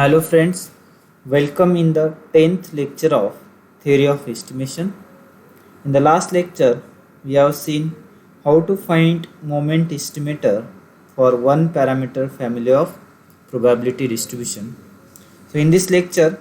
Hello friends, welcome in the 10th lecture of Theory of Estimation. In the last lecture, we have seen how to find moment estimator for one parameter family of probability distribution. So in this lecture,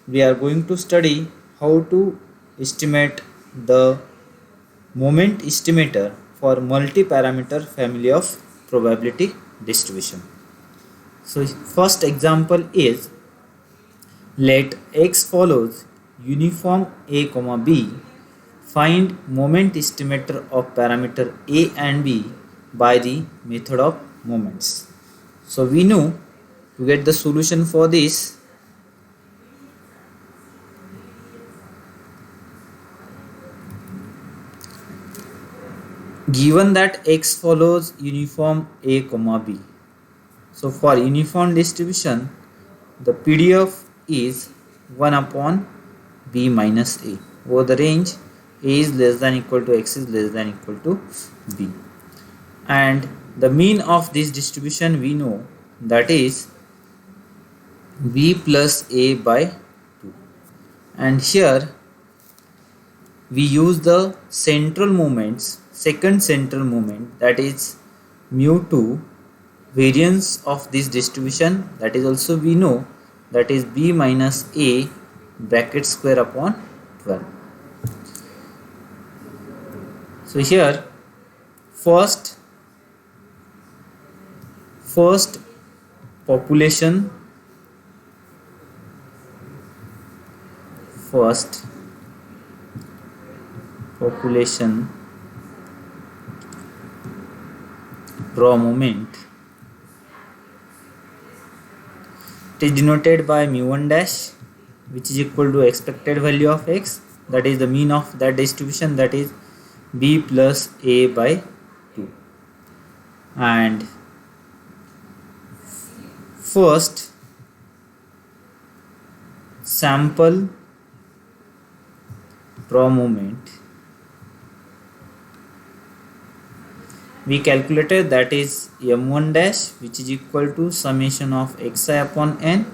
we are going to study how to estimate the moment estimator for multi-parameter family of probability distribution. So first example is, let X follows uniform A comma B. Find moment estimator of parameter A and B by the method of moments. So we know to get the solution for this, given that X follows uniform A comma B. So for uniform distribution, the PDF is 1 upon B minus A over the range A is less than equal to X is less than equal to B, and the mean of this distribution we know, that is B plus A by 2, and here we use the central moments, second central moment, that is mu2, variance of this distribution, that is also we know, that is B minus A bracket square upon 12. So here first population, raw moment, it is denoted by mu1 dash, which is equal to expected value of X, that is the mean of that distribution, that is B plus A by 2, and first sample raw moment we calculated, that is m1 dash, which is equal to summation of xi upon n,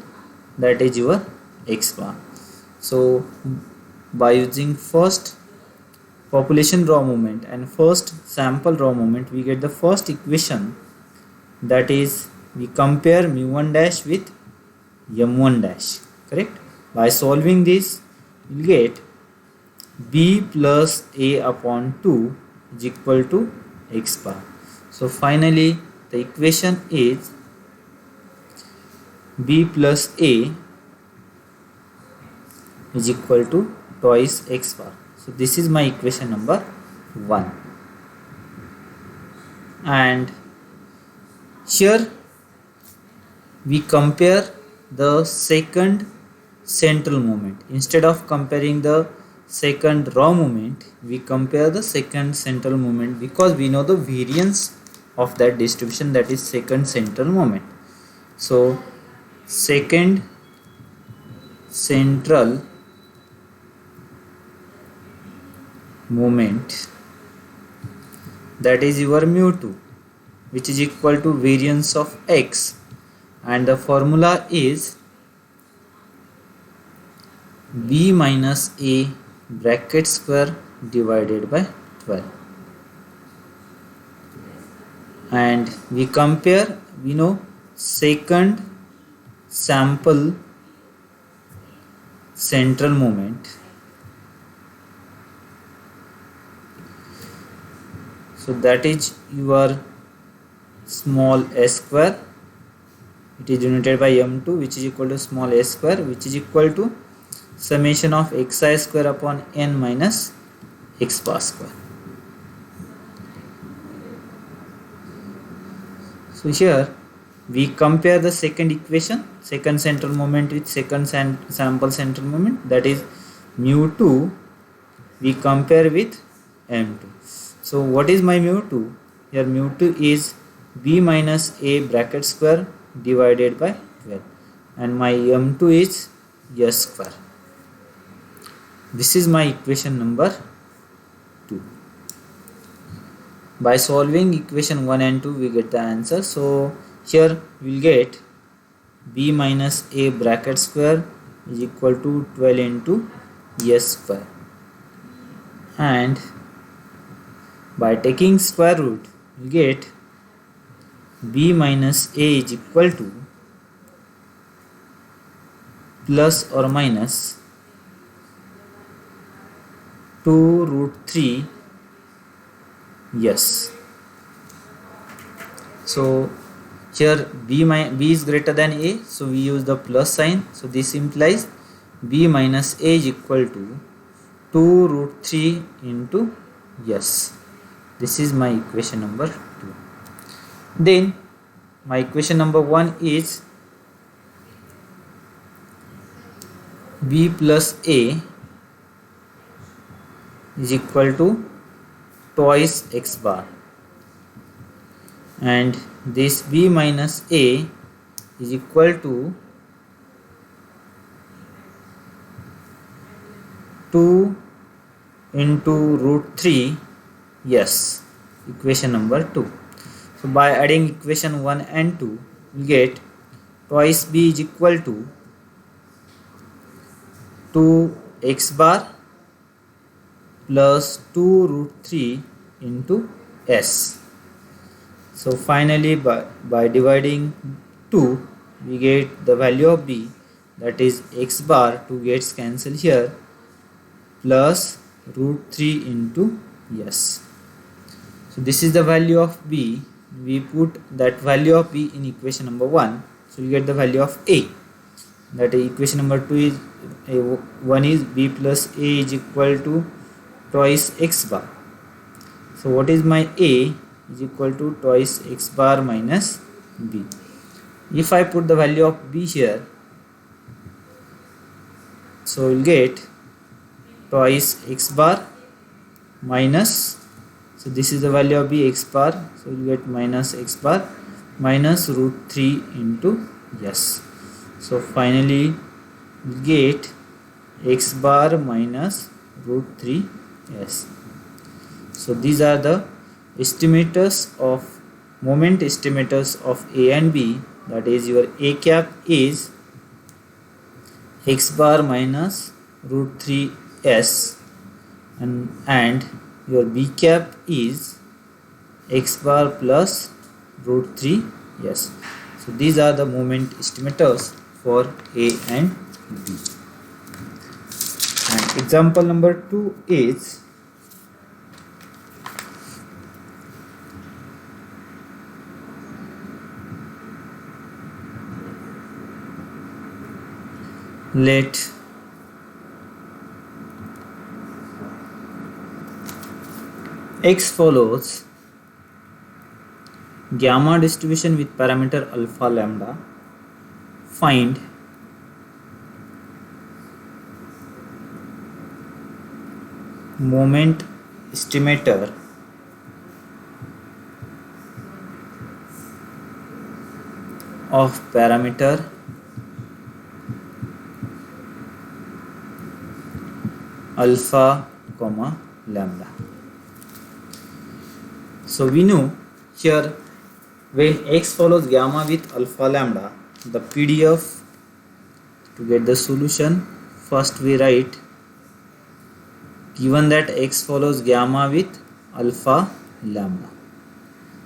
that is your x bar. So by using first population raw moment and first sample raw moment, we get the first equation, that is we compare mu1 dash with m1 dash, correct? By solving this, we will get B plus A upon 2 is equal to x bar. So finally the equation is B plus A is equal to twice x bar. So this is my equation number 1, and here we compare the second central moment. Instead of comparing the second raw moment, we compare the second central moment, because we know the variance of that distribution, that is second central moment. So second central moment, that is your mu2, which is equal to variance of X, and the formula is B minus A bracket square divided by 12, and we compare, we know second sample central moment, so that is your small s square, it is denoted by m2, which is equal to small s square, which is equal to summation of xi square upon n minus x bar square. So here we compare the second equation, second central moment with second sample central moment, that is mu2 we compare with m2. So what is my mu2? Here mu2 is B minus A bracket square divided by 12, and my m2 is s square. This is my equation number 2. By solving equation 1 and 2, we get the answer. So here we will get b minus a bracket square is equal to 12 into s square, and by taking square root we get b minus a is equal to plus or minus 2 root 3 yes. So here b is greater than a, so we use the plus sign, so this implies b minus a is equal to 2 root 3 into yes. This is my equation number 2. Then my equation number 1 is b plus a is equal to twice x bar, and this b minus a is equal to 2 into root 3 yes, equation number 2. So by adding equation 1 and 2 we get twice b is equal to 2x bar plus 2 root 3 into s. So finally by dividing 2 we get the value of b, that is x bar, 2 gets cancelled here, plus root 3 into s. So this is the value of b. We put that value of b in equation number 1, so we get the value of a, that equation number 2 is 1 is b plus a is equal to twice x bar. So what is my a is equal to twice x bar minus b. If I put the value of b here, so we'll get twice x bar minus, so this is the value of b, x bar, so we'll get minus x bar minus root 3 into s. So finally we get x bar minus root 3 s. So these are the estimators of moment estimators of a and b, that is your a cap is x bar minus root 3 s, and your b cap is x bar plus root 3 s. So these are the moment estimators for a and b. And example number 2 is let x follows gamma distribution with parameter alpha lambda. Find moment estimator of parameter alpha comma lambda. So we know here when x follows gamma with alpha lambda, the PDF to get the solution, first we write given that x follows gamma with alpha lambda.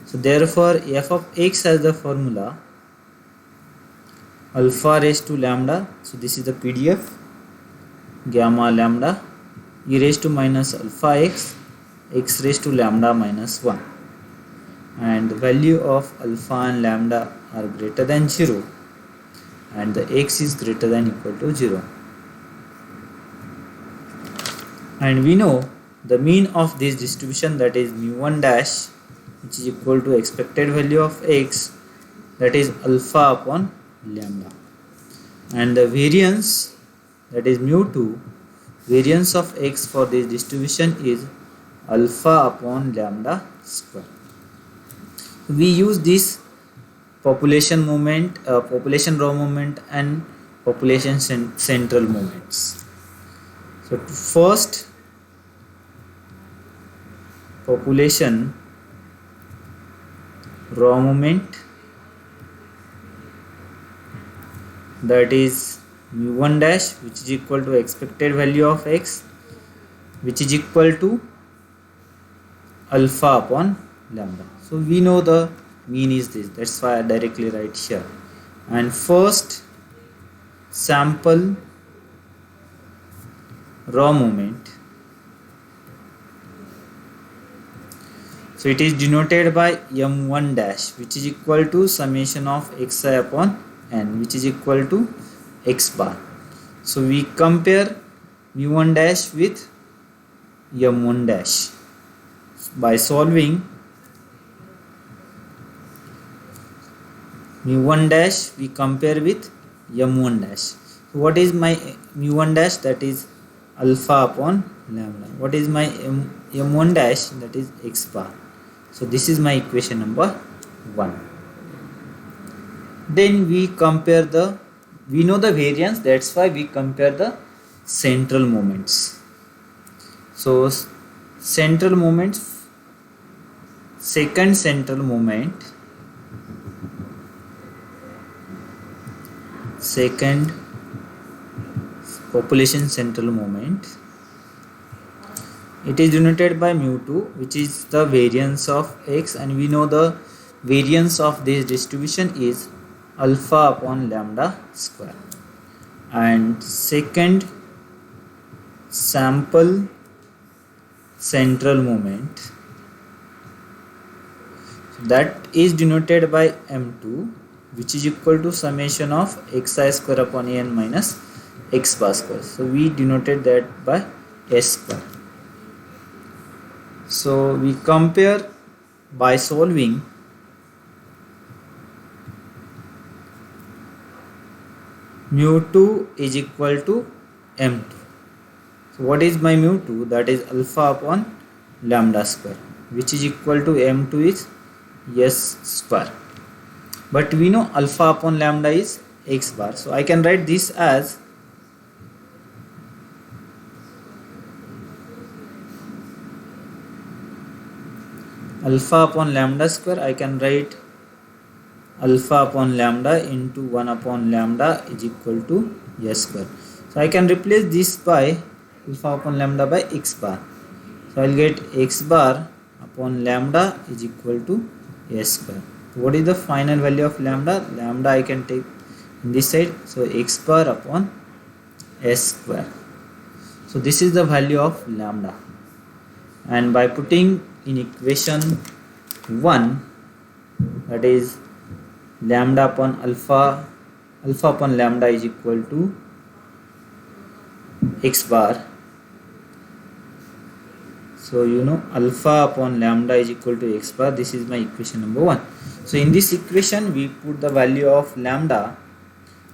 So therefore f of x has the formula alpha raised to lambda, so this is the PDF, gamma lambda e raised to minus alpha x, x raised to lambda minus 1, and the value of alpha and lambda are greater than 0 and the x is greater than equal to 0. And we know the mean of this distribution, that is mu1 dash, which is equal to expected value of x, that is alpha upon lambda, and the variance, that is mu2, variance of x for this distribution is alpha upon lambda square. We use this population moment, population raw moment and population central moments. So first population raw moment that is mu1 dash, which is equal to expected value of x, which is equal to alpha upon lambda. So we know the mean is this, that's why I directly write here. And first sample raw moment, so it is denoted by m1 dash, which is equal to summation of xi upon n, which is equal to x bar. So we compare mu1 dash with m1 dash by solving mu1 dash, we compare with m1 dash. So what is my mu1 dash? That is alpha upon lambda. What is my m1 dash? That is x bar. So this is my equation number 1. Then we compare we know the variance, that's why we compare the central moments. So central moments, second central moment, second population central moment, it is denoted by mu2, which is the variance of x, and we know the variance of this distribution is alpha upon lambda square. And second sample central moment, that is denoted by m2, which is equal to summation of xi square upon an minus x bar square. So we denoted that by s square. So we compare by solving mu2 is equal to m2. So what is my mu2? That is alpha upon lambda square, which is equal to m2 is s square. But we know alpha upon lambda is x bar. So I can write this as alpha upon lambda square. I can write alpha upon lambda into 1 upon lambda is equal to s square. So I can replace this by alpha upon lambda by x bar. So I will get x bar upon lambda is equal to s square. What is the final value of lambda? Lambda I can take in this side. So x bar upon s square. So this is the value of lambda. And by putting in equation 1, that is lambda upon alpha upon lambda is equal to x bar. So you know alpha upon lambda is equal to x bar. This is my equation number 1. So in this equation we put the value of lambda.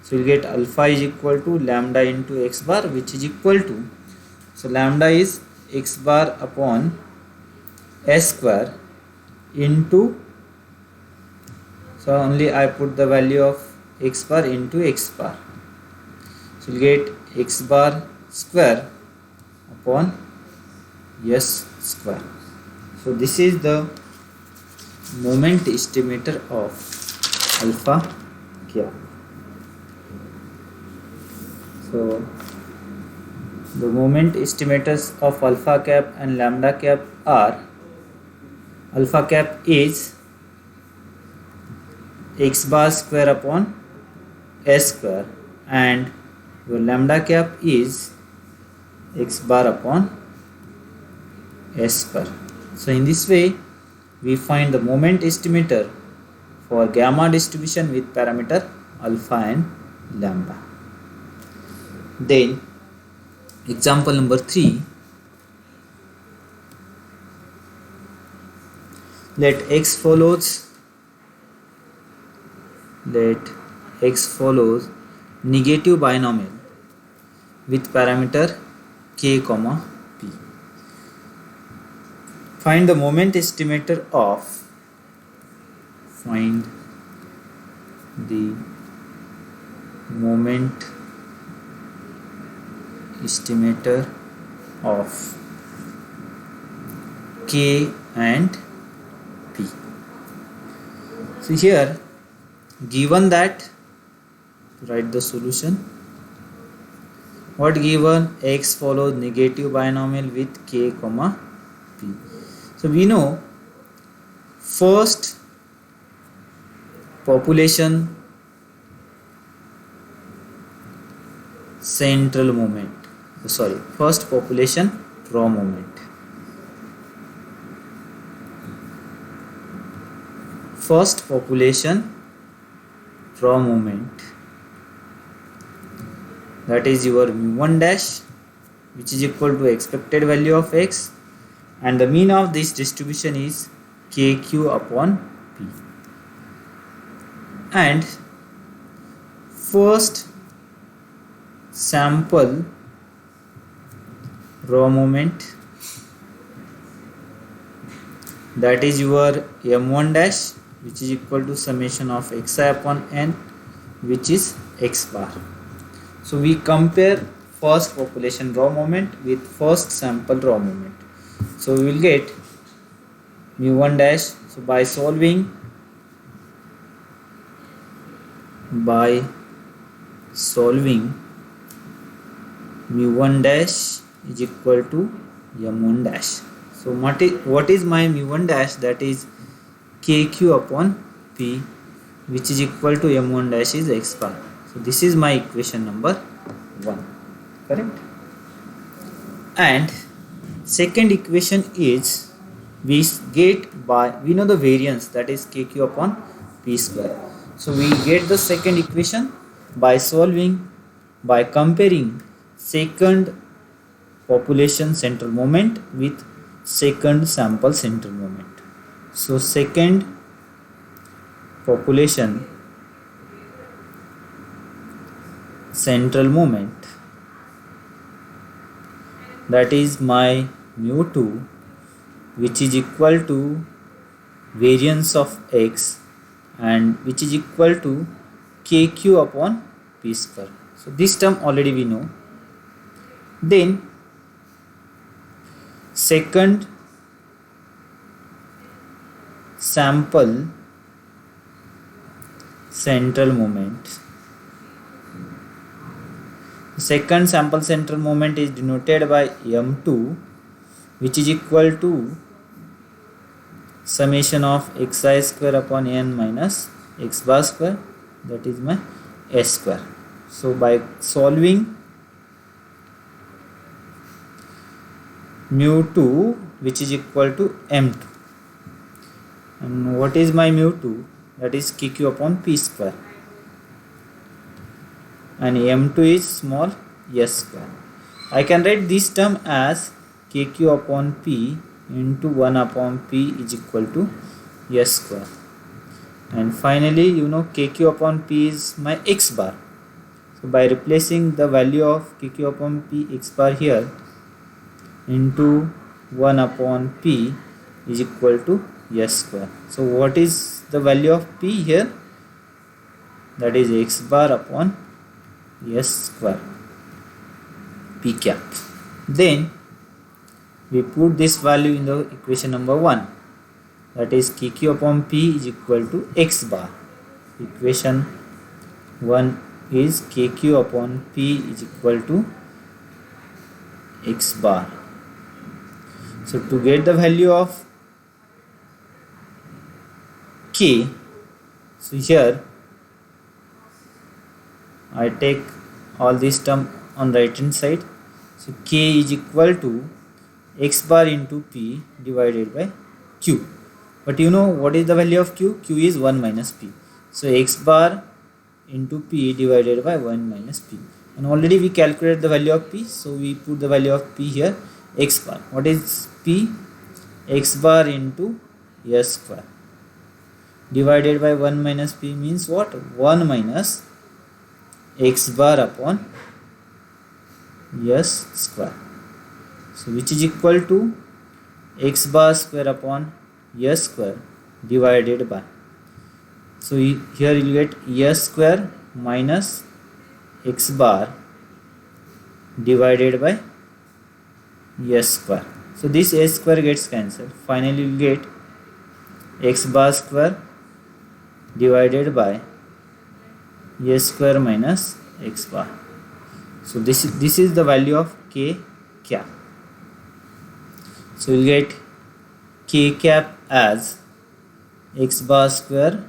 So you get alpha is equal to lambda into x bar, which is equal to, so lambda is x bar upon s square into, so only I put the value of x bar into x bar. So you get x bar square upon s square. So this is the moment estimator of alpha cap. So the moment estimators of alpha cap and lambda cap are, alpha cap is x bar square upon s square and your lambda cap is x bar upon s square. So in this way we find the moment estimator for gamma distribution with parameter alpha and lambda. Then example number 3, let x follows negative binomial with parameter k comma p. Find the moment estimator of, find the moment estimator of k and p. So here given that Write the solution. What given? X follows negative binomial with k comma p. So we know first population central moment. First population raw moment. First population raw moment, that is your mu1 dash, which is equal to expected value of x, and the mean of this distribution is kq upon p. And first sample raw moment, that is your m1 dash, which is equal to summation of xi upon n, which is x bar. So we compare first population raw moment with first sample raw moment. So we will get mu1 dash. So by solving mu1 dash is equal to m1 dash. So what is my mu1 dash? That is kq upon p, which is equal to m1 dash is x bar. So this is my equation number 1, correct? And second equation is we know the variance, that is kq upon p square. So we get the second equation by comparing second population central moment with second sample central moment. So second population central moment, that is my mu2, which is equal to variance of x and which is equal to kq upon p square. So this term already we know. Then second sample central moment. Second sample central moment is denoted by m2, which is equal to summation of xi square upon n minus x bar square, that is my s square. So by solving mu2, which is equal to m2, and what is my mu2? That is kq upon p square, and m2 is small s square. I can write this term as kq upon p into 1 upon p is equal to s square. And finally, you know kq upon p is my x bar. So by replacing the value of kq upon p x bar here into 1 upon p is equal to s square. So what is the value of p here? That is x bar upon s square, p cap. Then we put this value in the equation number 1, that is kq upon p is equal to x bar. Equation 1 is kq upon p is equal to x bar. So to get the value of k, so here I take all this term on right hand side. So k is equal to x bar into p divided by q. But you know what is the value of q? Q is 1 minus p. So x bar into p divided by 1 minus p. And already we calculated the value of p. So we put the value of p here, x bar. What is p? X bar into s square divided by 1 minus p means what? 1 minus x bar upon s square. So which is equal to x bar square upon s square divided by, so here you get s square minus x bar divided by s square. So this s square gets cancelled. Finally you get x bar square divided by a square minus x bar. So this is the value of k cap. So we'll get k cap as x bar square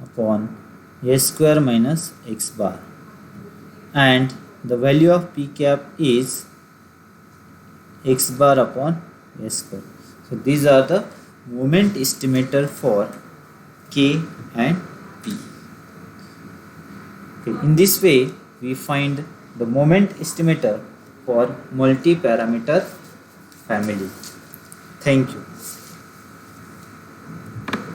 upon a square minus x bar, and the value of p cap is x bar upon a square. So these are the moment estimator for k and p. Okay, in this way we find the moment estimator for multi-parameter family. Thank you.